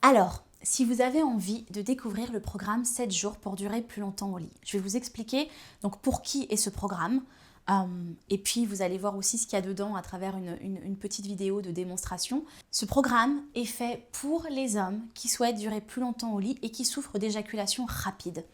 Alors, si vous avez envie de découvrir le programme 7 jours pour durer plus longtemps au lit, je vais vous expliquer donc pour qui est ce programme. Et puis vous allez voir aussi ce qu'il y a dedans à travers une petite vidéo de démonstration. Ce programme est fait pour les hommes qui souhaitent durer plus longtemps au lit et qui souffrent d'éjaculation rapide.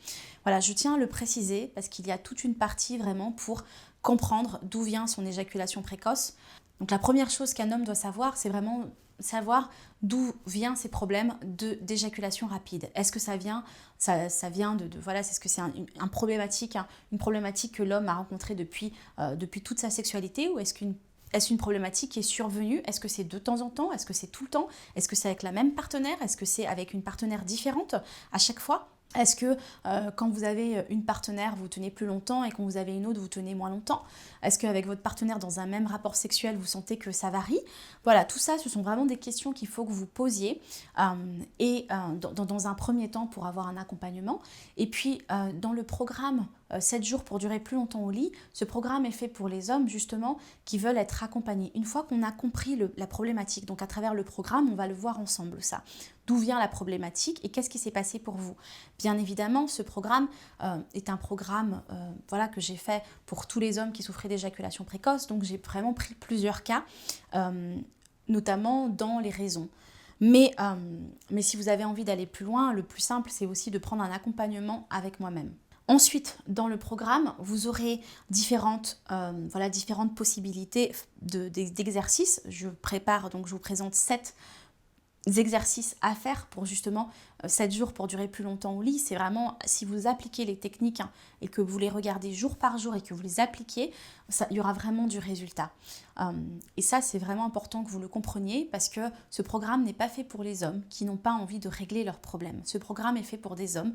Voilà, je tiens à le préciser parce qu'il y a toute une partie vraiment pour comprendre d'où vient son éjaculation précoce. Donc la première chose qu'un homme doit savoir, c'est vraiment savoir d'où viennent ces problèmes d'éjaculation rapide. Est-ce que ça vient voilà, est-ce que c'est une problématique que l'homme a rencontrée depuis toute sa sexualité, ou est-ce une problématique qui est survenue? Est-ce que c'est de temps en temps? Est-ce que c'est tout le temps? Est-ce que c'est avec la même partenaire? Est-ce que c'est avec une partenaire différente à chaque fois? Est-ce que quand vous avez une partenaire, vous tenez plus longtemps, et quand vous avez une autre, vous tenez moins longtemps? Est-ce qu'avec votre partenaire, dans un même rapport sexuel, vous sentez que ça varie? Voilà, tout ça, ce sont vraiment des questions qu'il faut que vous posiez dans un premier temps pour avoir un accompagnement. Et puis, dans le programme 7 jours pour durer plus longtemps au lit, ce programme est fait pour les hommes justement qui veulent être accompagnés. Une fois qu'on a compris la problématique, donc à travers le programme, on va le voir ensemble ça. D'où vient la problématique et qu'est-ce qui s'est passé pour vous? Bien évidemment, ce programme est un programme voilà, que j'ai fait pour tous les hommes qui souffraient d'éjaculation précoce. Donc j'ai vraiment pris plusieurs cas, notamment dans les raisons. Mais si vous avez envie d'aller plus loin, le plus simple, c'est aussi de prendre un accompagnement avec moi-même. Ensuite, dans le programme, vous aurez différentes possibilités d'exercices. Je vous présente 7 exercices à faire pour justement 7 jours pour durer plus longtemps au lit. C'est vraiment, si vous appliquez les techniques et que vous les regardez jour par jour et que vous les appliquez, il y aura vraiment du résultat. Et ça, c'est vraiment important que vous le compreniez, parce que ce programme n'est pas fait pour les hommes qui n'ont pas envie de régler leurs problèmes. Ce programme est fait pour des hommes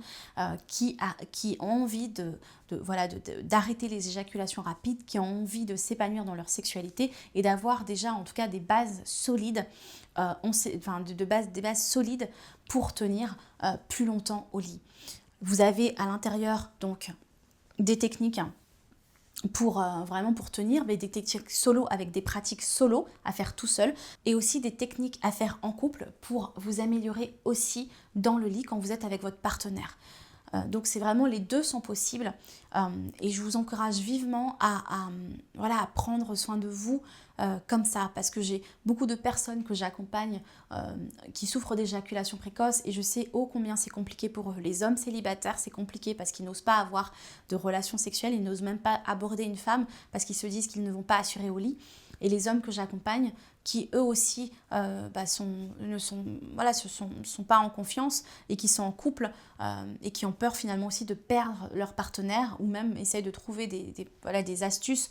qui ont envie d'arrêter les éjaculations rapides, qui ont envie de s'épanouir dans leur sexualité et d'avoir déjà en tout cas des bases solides, des bases solides pour tenir plus longtemps au lit. Vous avez à l'intérieur donc des techniques pour tenir, mais des techniques solo avec des pratiques solo à faire tout seul, et aussi des techniques à faire en couple pour vous améliorer aussi dans le lit quand vous êtes avec votre partenaire. Donc c'est vraiment, les deux sont possibles, et je vous encourage vivement à prendre soin de vous comme ça, parce que j'ai beaucoup de personnes que j'accompagne qui souffrent d'éjaculation précoce, et je sais combien c'est compliqué pour eux. Les hommes célibataires, c'est compliqué parce qu'ils n'osent pas avoir de relations sexuelles, ils n'osent même pas aborder une femme parce qu'ils se disent qu'ils ne vont pas assurer au lit. Et les hommes que j'accompagne, qui eux aussi ne sont pas en confiance et qui sont en couple et qui ont peur finalement aussi de perdre leur partenaire, ou même essayent de trouver des astuces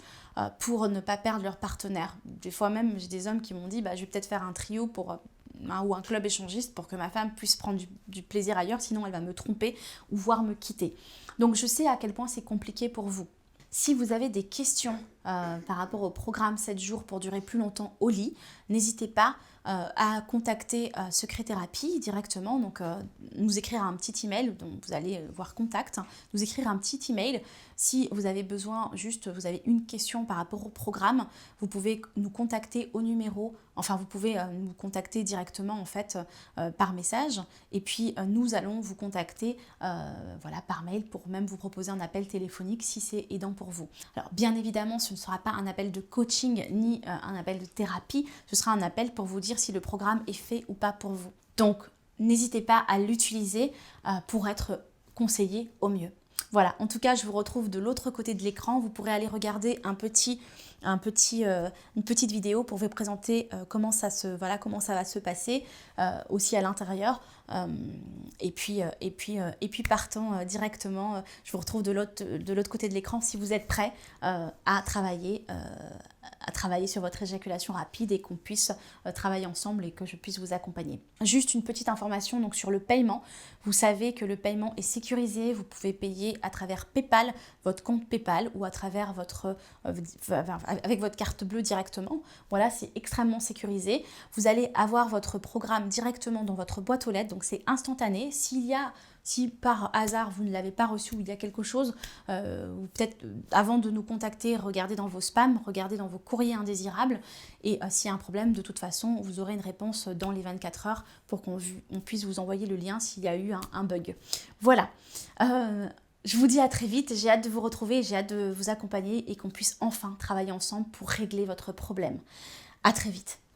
pour ne pas perdre leur partenaire. Des fois même, j'ai des hommes qui m'ont dit je vais peut-être faire un trio ou un club échangiste pour que ma femme puisse prendre du plaisir ailleurs, sinon elle va me tromper ou voire me quitter. Donc je sais à quel point c'est compliqué pour vous. Si vous avez des questions par rapport au programme 7 jours pour durer plus longtemps au lit, n'hésitez pas à contacter Secret Thérapie directement, donc nous écrire un petit email, donc vous allez voir contact, nous écrire un petit email. Si vous avez besoin, vous avez une question par rapport au programme, vous pouvez nous contacter au numéro, vous pouvez nous contacter directement en fait par message, et puis nous allons vous contacter par mail pour même vous proposer un appel téléphonique si c'est aidant pour vous. Alors bien évidemment, ce ne sera pas un appel de coaching ni un appel de thérapie, ce sera un appel pour vous dire si le programme est fait ou pas pour vous. Donc n'hésitez pas à l'utiliser pour être conseillé au mieux. Voilà, en tout cas, je vous retrouve de l'autre côté de l'écran. Vous pourrez aller regarder une petite vidéo pour vous présenter comment ça va se passer aussi à l'intérieur. Et puis partant directement, je vous retrouve de l'autre côté de l'écran si vous êtes prêts à travailler sur votre éjaculation rapide, et qu'on puisse travailler ensemble et que je puisse vous accompagner. Juste une petite information donc sur le paiement. Vous savez que le paiement est sécurisé. Vous pouvez payer à travers PayPal, votre compte PayPal, ou à travers avec votre carte bleue directement. Voilà, c'est extrêmement sécurisé. Vous allez avoir votre programme directement dans votre boîte aux lettres, donc c'est instantané. S'il y a Si par hasard vous ne l'avez pas reçu ou il y a quelque chose, ou peut-être avant de nous contacter, regardez dans vos spams, regardez dans vos courriers indésirables. Et s'il y a un problème, de toute façon, vous aurez une réponse dans les 24 heures pour qu'on puisse vous envoyer le lien s'il y a eu un bug. Voilà. Je vous dis à très vite, j'ai hâte de vous retrouver, j'ai hâte de vous accompagner et qu'on puisse enfin travailler ensemble pour régler votre problème. À très vite.